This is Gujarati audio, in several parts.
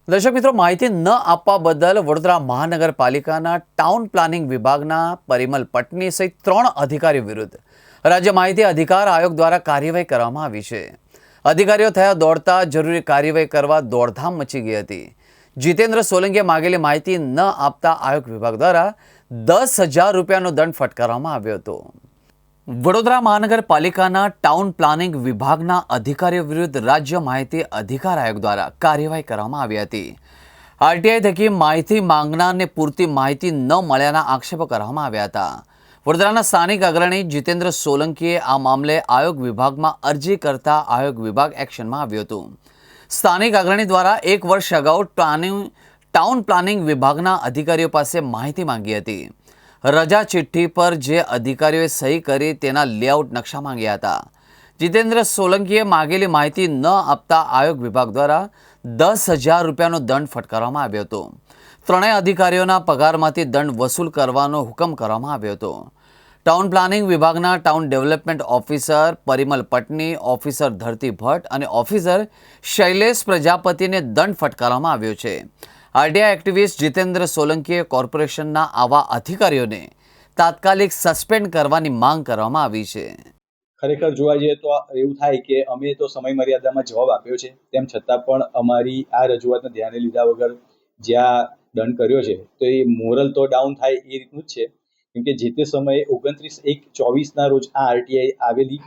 દર્શક મિત્રો, માહિતી ન આપવા બદલ વડોદરા મહાનગરપાલિકાના ટાઉન પ્લાનિંગ વિભાગના પરિમલ પટની સહિત 3 અધિકારીઓ વિરુદ્ધ રાજ્ય માહિતી અધિકાર આયોગ દ્વારા કાર્યવાહી કરવામાં આવી છે. અધિકારીઓ થયા દોડતા જરૂરી કાર્યવાહી કરવા દોડધામ મચી ગઈ હતી. જીતેન્દ્ર સોલંકીએ માગેલી માહિતી ન આપતા આયોગ વિભાગ દ્વારા 10,000 રૂપિયાનો દંડ ફટકારવામાં આવ્યો હતો. વડોદરા મહાનગરપાલિકાના ટાઉન પ્લાનિંગ વિભાગના અધિકારીઓ વિરુદ્ધ રાજ્ય માહિતી અધિકાર આયોગ દ્વારા કાર્યવાહી કરવામાં આવી હતી. આરટીઆઈ થકી માહિતી માંગનારને પૂરતી માહિતી ન મળ્યાના આક્ષેપો કરવામાં આવ્યા હતા. વડોદરાના સ્થાનિક અગ્રણી જીતેન્દ્ર સોલંકીએ આ મામલે આયોગ વિભાગમાં અરજી કરતા આયોગ વિભાગ એક્શનમાં આવ્યું હતું. સ્થાનિક અગ્રણી દ્વારા 1 વર્ષ અગાઉ ટાઉન પ્લાનિંગ વિભાગના અધિકારીઓ પાસે માહિતી માંગી હતી. રજા ચિઠ્ઠી પર જે અધિકારીઓએ સહી કરી તેના લેઆઉટ નકશા માંગ્યા હતા. જીતેન્દ્ર સોલંકીએ માગેલી માહિતી ન આપતા આયોગ વિભાગ દ્વારા 10,000 રૂપિયાનો દંડ ફટકારવામાં આવ્યો હતો. ત્રણેય અધિકારીઓના પગારમાંથી દંડ વસૂલ કરવાનો હુકમ કરવામાં આવ્યો હતો. ટાઉન પ્લાનિંગ વિભાગના ટાઉન ડેવલપમેન્ટ ઓફિસર પરિમલ પટની, ઓફિસર ધરતી ભટ્ટ અને ઓફિસર શૈલેષ પ્રજાપતિને દંડ ફટકારવામાં આવ્યો છે. આરટીઆઈ એક્ટિવિસ્ટ જીતેન્દ્ર સોલંકીએ કોર્પોરેશનના આવા અધિકારીઓને તાત્કાલિક સસ્પેન્ડ કરવાની માંગ કરવામાં આવી છે. ખરેખર જોવા જઈએ તો એવું થાય કે અમે તો સમય મર્યાદામાં જવાબ આપ્યો છે, તેમ છતાં પણ અમારી આ રજૂઆતને ધ્યાને લીધા વગર જ્યાં દંડ કર્યો છે તો એ મોરલ તો ડાઉન થાય એ રીતનું જ છે. કેમ કે જે તે સમયે 29/1/24 રોજ આ આરટીઆઈ આવેલી,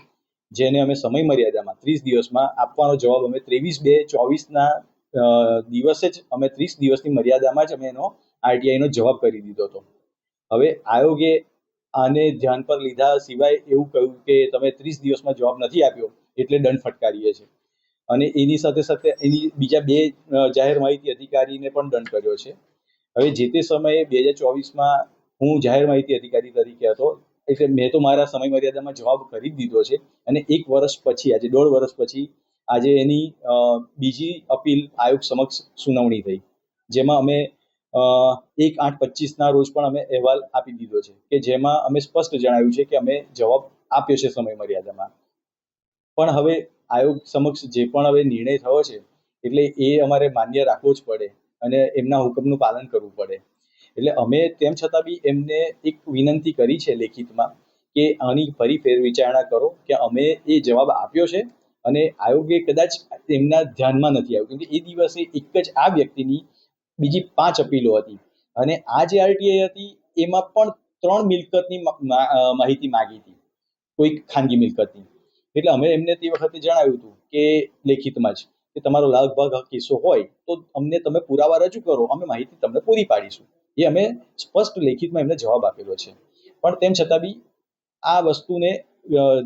જેને અમે સમય મર્યાદામાં 30 દિવસમાં આપવાનો જવાબ અમે 23/2/24 દિવસે જ અમે 30 દિવસની મર્યાદામાં જ અમે એનો આરટીઆઈનો જવાબ કરી દીધો હતો. હવે આયોગે આને ધ્યાન પર લીધા સિવાય એવું કહ્યું કે તમે 30 દિવસમાં જવાબ નથી આપ્યો એટલે દંડ ફટકારીએ છીએ, અને એની સાથે સાથે એની બીજા 2 જાહેર માહિતી અધિકારીને પણ દંડ કર્યો છે. હવે જે તે સમયે 2024માં હું જાહેર માહિતી અધિકારી તરીકે હતો, એટલે મેં તો મારા સમય મર્યાદામાં જવાબ કરી જ દીધો છે, અને 1 વર્ષ પછી, આજે 1.5 વર્ષ પછી આજે એની બીજી અપીલ આયોગ સમક્ષ સુનાવણી થઈ, જેમાં અમે 1/8/25 રોજ પણ અમે અહેવાલ આપી દીધો છે કે જેમાં અમે સ્પષ્ટ જણાવ્યું છે કે અમે જવાબ આપ્યો છે સમય મર્યાદામાં. પણ હવે આયોગ સમક્ષ જે પણ હવે નિર્ણય થયો છે એટલે એ અમારે માન્ય રાખવો જ પડે અને એમના હુકમનું પાલન કરવું પડે. એટલે અમે તેમ છતાં બી એમને એક વિનંતી કરી છે લેખિતમાં કે આની ફરી ફેરવિચારણા કરો, કે અમે એ જવાબ આપ્યો છે અને આયોગે કદાચ એમના ધ્યાનમાં નથી આવ્યું, કેમ કે એ દિવસે એક જ આ વ્યક્તિની બીજી 5 અપીલો હતી, અને આ જે આરટીઆઈ હતી એમાં પણ 3 મિલકતની માહિતી માંગી હતી, કોઈ ખાનગી મિલકતની. એટલે અમે એમને તે વખતે જણાવ્યું હતું કે લેખિતમાં જ કે તમારો લગભગ કિસ્સો હોય તો અમને તમે પુરાવા રજૂ કરો, અમે માહિતી તમને પૂરી પાડીશું. એ અમે સ્પષ્ટ લેખિતમાં એમને જવાબ આપેલો છે. પણ તેમ છતાં બી આ વસ્તુને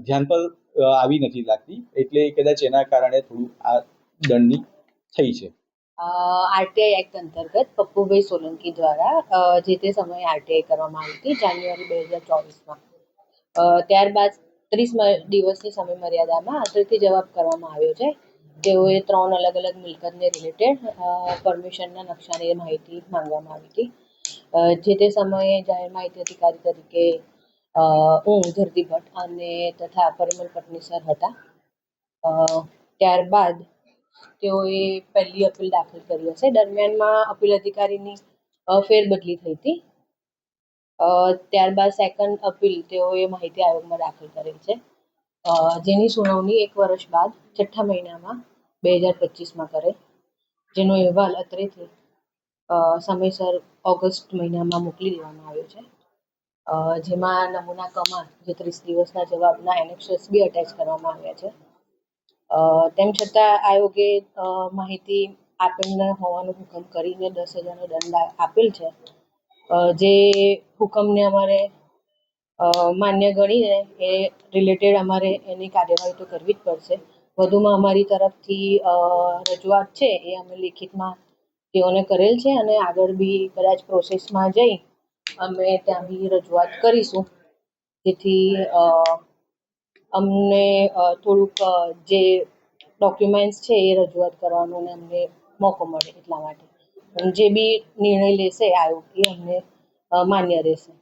ધ્યાન પર આવી નથી લાગતી, એટલે કદાચ એના કારણે થોડું આ દંડની થઈ છે. આરટીઆઈ એક્ટ અંતર્ગત પપ્પુભાઈ સોલંકી દ્વારા જે તે સમયે આરટીઆઈ કરવામાં આવી હતી જાન્યુઆરી 2024માં. ત્યારબાદ 30 દિવસની સમય મર્યાદામાં આંતરથી જવાબ કરવામાં આવ્યો છે. તેઓએ 3 અલગ અલગ મિલકતને રિલેટેડ પરમિશનના નકશાની માહિતી માંગવામાં આવી હતી. જે તે સમયે જાહેર માહિતી અધિકારી તરીકે હું ધરતી ભટ્ટ અને તથા પરિમલ પટની સર હતા. ત્યારબાદ તેઓએ પહેલી અપીલ દાખલ કરી હશે. દરમિયાનમાં અપીલ અધિકારીની ફેરબદલી થઈ હતી. ત્યારબાદ સેકન્ડ અપીલ તેઓએ માહિતી આયોગમાં દાખલ કરેલ છે, જેની સુનાવણી 1 વર્ષ બાદ 6ઠ્ઠા મહિનામાં 2025માં કરેલ, જેનો અહેવાલ અત્રેથી સમયસર ઓગસ્ટ મહિનામાં મોકલી દેવામાં આવ્યો છે. જેમાં નમૂના કમાં જે 30 દિવસના જવાબના એનેક્સર્સ બી અટેચ કરવામાં આવ્યા છે. તેમ છતાં આયોગે માહિતી આપેલ ન હોવાનો હુકમ કરીને 10,000નો દંડ આપેલ છે, જે હુકમને અમારે માન્ય ગણીને એ રિલેટેડ અમારે એની કાર્યવાહી તો કરવી જ પડશે. વધુમાં અમારી તરફથી રજૂઆત છે એ અમે લેખિતમાં તેઓને કરેલ છે, અને આગળ બી કદાચ પ્રોસેસમાં જઈ અમે ત્યાં બી રજૂઆત કરીશું, જેથી અમને થોડુંક જે ડોક્યુમેન્ટ્સ છે એ રજૂઆત કરવાનો અને અમને મોકો મળે એટલા માટે. જે બી નિર્ણય લેશે આયોગ એ અમને માન્ય રહેશે.